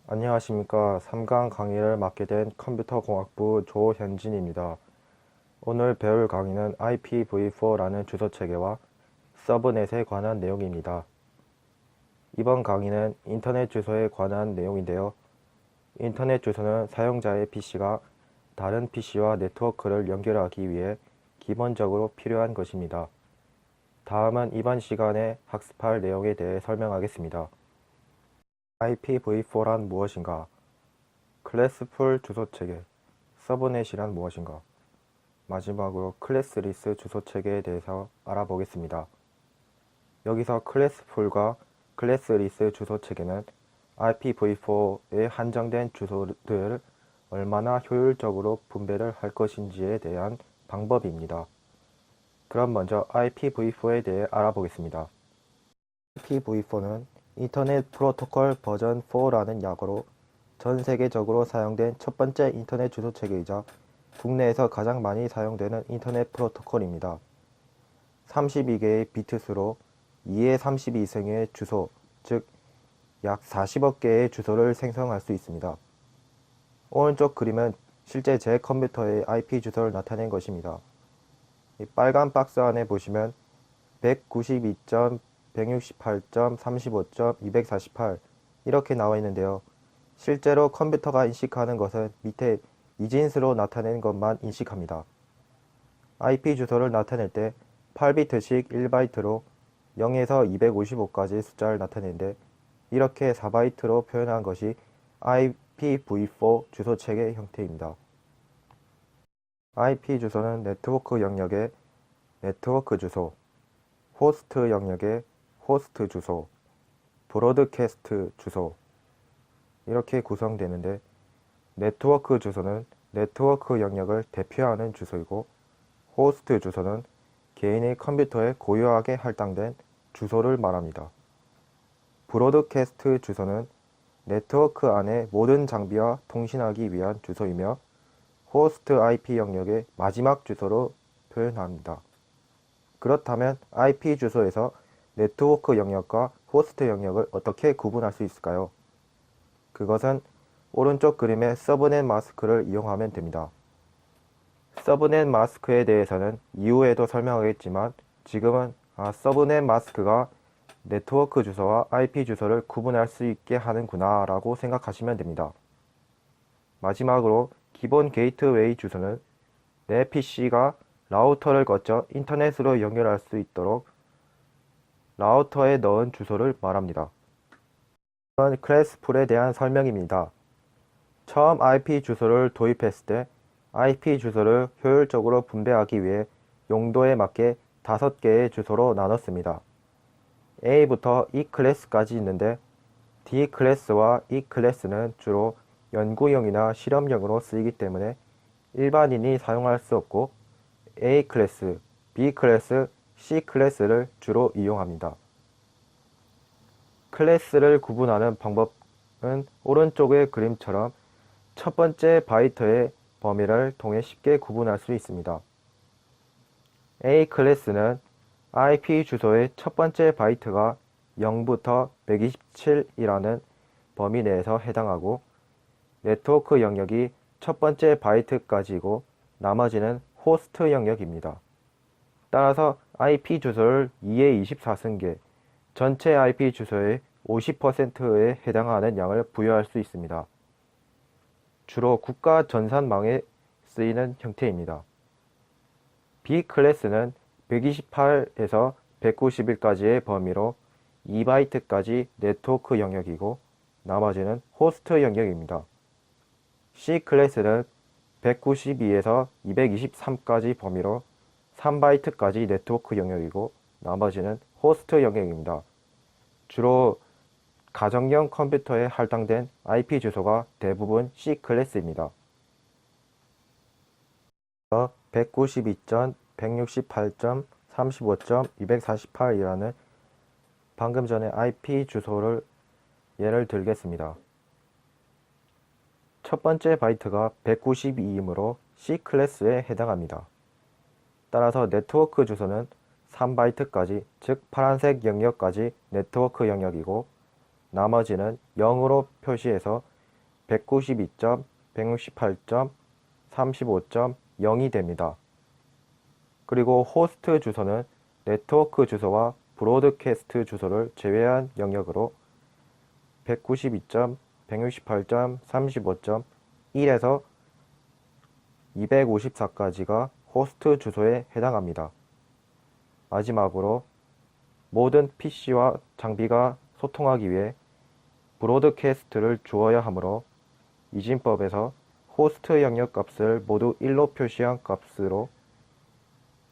안녕하십니까. 3강 강의를 맡게 된 컴퓨터공학부 조현진입니다. 오늘 배울 강의는 IPv4라는 주소체계와 서브넷에 관한 내용입니다. 이번 강의는 인터넷 주소에 관한 내용인데요. 인터넷 주소는 사용자의 PC가 다른 PC와 네트워크를 연결하기 위해 기본적으로 필요한 것입니다. 다음은 이번 시간에 학습할 내용에 대해 설명하겠습니다. IPv4란 무엇인가? 클래스풀 주소체계, 서브넷이란 무엇인가? 마지막으로 클래스리스 주소체계에 대해서 알아보겠습니다. 여기서 클래스풀과 클래스리스 주소체계는 IPv4의 한정된 주소들을 얼마나 효율적으로 분배를 할 것인지에 대한 방법입니다. 그럼 먼저 IPv4에 대해 알아보겠습니다. IPv4는 인터넷 프로토콜 버전 4라는 약어로 전 세계적으로 사용된 첫 번째 인터넷 주소 체계이자 국내에서 가장 많이 사용되는 인터넷 프로토콜입니다. 32개의 비트수로 2의 32승의 주소, 즉 약 40억 개의 주소를 생성할 수 있습니다. 오른쪽 그림은 실제 제 컴퓨터의 IP 주소를 나타낸 것입니다. 이 빨간 박스 안에 보시면 192.168.35.248 이렇게 나와 있는데요. 실제로 컴퓨터가 인식하는 것은 밑에 이진수로 나타낸 것만 인식합니다. IP 주소를 나타낼 때 8비트씩 1바이트로 0에서 255까지 숫자를 나타내는데 이렇게 4바이트로 표현한 것이 IPv4 주소체계 형태입니다. IP 주소는 네트워크 영역의 네트워크 주소, 호스트 영역의 호스트 주소, 브로드캐스트 주소 이렇게 구성되는데 네트워크 주소는 네트워크 영역을 대표하는 주소이고 호스트 주소는 개인의 컴퓨터에 고유하게 할당된 주소를 말합니다. 브로드캐스트 주소는 네트워크 안의 모든 장비와 통신하기 위한 주소이며 호스트 IP 영역의 마지막 주소로 표현합니다. 그렇다면 IP 주소에서 네트워크 영역과 호스트 영역을 어떻게 구분할 수 있을까요? 그것은 오른쪽 그림의 서브넷 마스크를 이용하면 됩니다. 서브넷 마스크에 대해서는 이후에도 설명하겠지만 지금은 서브넷 마스크가 네트워크 주소와 IP 주소를 구분할 수 있게 하는구나 라고 생각하시면 됩니다. 마지막으로 기본 게이트웨이 주소는 내 PC가 라우터를 거쳐 인터넷으로 연결할 수 있도록 라우터에 넣은 주소를 말합니다. 이번 클래스풀에 대한 설명입니다. 처음 IP 주소를 도입했을 때 IP 주소를 효율적으로 분배하기 위해 용도에 맞게 5개의 주소로 나눴습니다. A부터 E 클래스까지 있는데 D 클래스와 E 클래스는 주로 연구용이나 실험용으로 쓰이기 때문에 일반인이 사용할 수 없고 A 클래스, B 클래스, C 클래스를 주로 이용합니다. 클래스를 구분하는 방법은 오른쪽의 그림처럼 첫 번째 바이트의 범위를 통해 쉽게 구분할 수 있습니다. A 클래스는 IP 주소의 첫 번째 바이트가 0부터 127이라는 범위 내에서 해당하고 네트워크 영역이 첫 번째 바이트까지이고 나머지는 호스트 영역입니다. 따라서 IP 주소를 2의 24승계, 전체 IP 주소의 50%에 해당하는 양을 부여할 수 있습니다. 주로 국가 전산망에 쓰이는 형태입니다. B 클래스는 128에서 191까지의 범위로 2바이트까지 네트워크 영역이고 나머지는 호스트 영역입니다. C 클래스는 192에서 223까지 범위로 3바이트까지 네트워크 영역이고 나머지는 호스트 영역입니다. 주로 가정용 컴퓨터에 할당된 IP 주소가 대부분 C 클래스입니다. 192.168.35.248이라는 방금 전에 IP 주소를 예를 들겠습니다. 첫 번째 바이트가 192이므로 C 클래스에 해당합니다. 따라서 네트워크 주소는 3바이트까지, 즉 파란색 영역까지 네트워크 영역이고 나머지는 0으로 표시해서 192.168.35.0이 됩니다. 그리고 호스트 주소는 네트워크 주소와 브로드캐스트 주소를 제외한 영역으로 192.168.35.1에서 254까지가 호스트 주소에 해당합니다. 마지막으로 모든 PC와 장비가 소통하기 위해 브로드캐스트를 주어야 하므로 이진법에서 호스트 영역 값을 모두 1로 표시한 값으로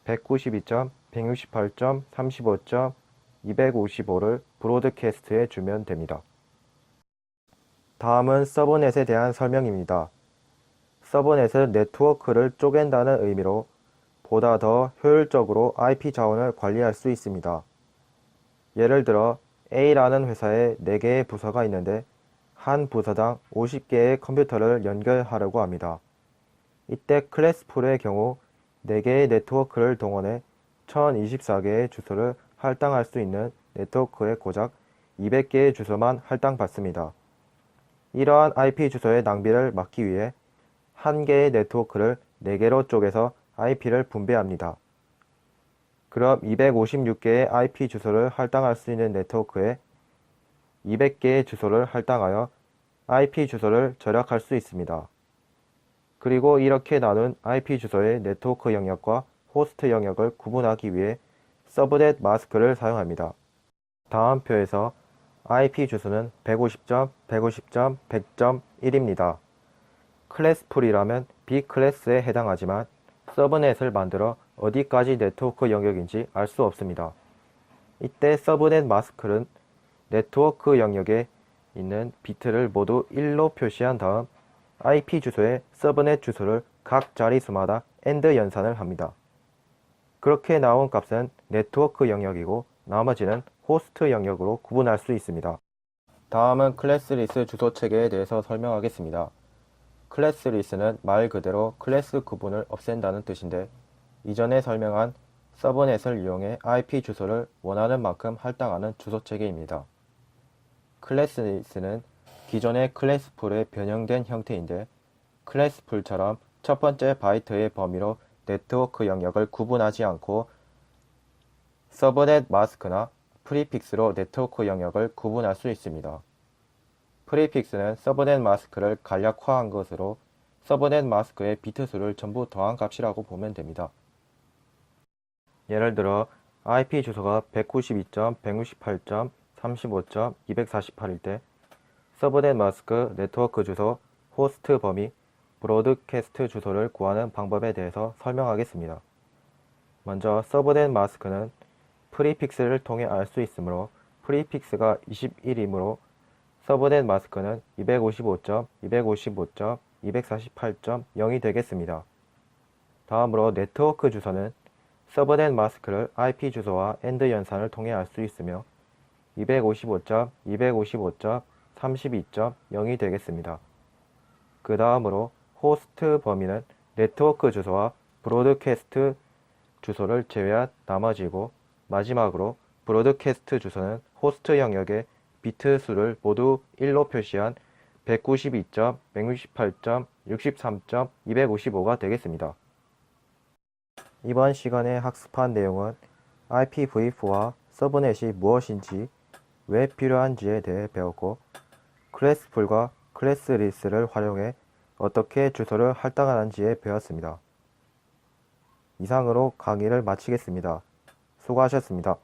192.168.35.255를 브로드캐스트에 주면 됩니다. 다음은 서브넷에 대한 설명입니다. 서브넷은 네트워크를 쪼갠다는 의미로 보다 더 효율적으로 IP 자원을 관리할 수 있습니다. 예를 들어 A라는 회사에 4개의 부서가 있는데 한 부서당 50개의 컴퓨터를 연결하려고 합니다. 이때 클래스풀의 경우 4개의 네트워크를 동원해 1024개의 주소를 할당할 수 있는 네트워크에 고작 200개의 주소만 할당받습니다. 이러한 IP 주소의 낭비를 막기 위해 한 개의 네트워크를 4개로 쪼개서 IP를 분배합니다. 그럼 256개의 IP 주소를 할당할 수 있는 네트워크에 200개의 주소를 할당하여 IP 주소를 절약할 수 있습니다. 그리고 이렇게 나눈 IP 주소의 네트워크 영역과 호스트 영역을 구분하기 위해 서브넷 마스크를 사용합니다. 다음 표에서 IP 주소는 150.150.100.1입니다. 클래스풀이라면 B클래스에 해당하지만 서브넷을 만들어 어디까지 네트워크 영역인지 알 수 없습니다. 이때 서브넷 마스크는 네트워크 영역에 있는 비트를 모두 1로 표시한 다음 IP 주소의 서브넷 주소를 각 자릿수마다 AND 연산을 합니다. 그렇게 나온 값은 네트워크 영역이고 나머지는 호스트 영역으로 구분할 수 있습니다. 다음은 클래스리스 주소 체계에 대해서 설명하겠습니다. 클래스리스는 말 그대로 클래스 구분을 없앤다는 뜻인데 이전에 설명한 서브넷을 이용해 IP 주소를 원하는 만큼 할당하는 주소 체계입니다. 클래스리스는 기존의 클래스풀의 변형된 형태인데 클래스풀처럼 첫 번째 바이트의 범위로 네트워크 영역을 구분하지 않고 서브넷 마스크나 프리픽스로 네트워크 영역을 구분할 수 있습니다. 프리픽스는 서브넷 마스크를 간략화한 것으로 서브넷 마스크의 비트 수를 전부 더한 값이라고 보면 됩니다. 예를 들어 IP 주소가 192.168.35.248일 때 서브넷 마스크 네트워크 주소 호스트 범위 브로드캐스트 주소를 구하는 방법에 대해서 설명하겠습니다. 먼저 서브넷 마스크는 프리픽스를 통해 알 수 있으므로 프리픽스가 21이므로 서브넷 마스크는 255.255.248.0이 되겠습니다. 다음으로 네트워크 주소는 서브넷 마스크를 IP 주소와 AND 연산을 통해 알 수 있으며 255.255.32.0이 되겠습니다. 그 다음으로 호스트 범위는 네트워크 주소와 브로드캐스트 주소를 제외한 나머지고 마지막으로 브로드캐스트 주소는 호스트 영역의 비트 수를 모두 1로 표시한 192.168.63.255가 되겠습니다. 이번 시간에 학습한 내용은 IPv4와 서브넷이 무엇인지, 왜 필요한지에 대해 배웠고 클래스풀과 클래스리스를 활용해 어떻게 주소를 할당하는지에 배웠습니다. 이상으로 강의를 마치겠습니다. 수고하셨습니다.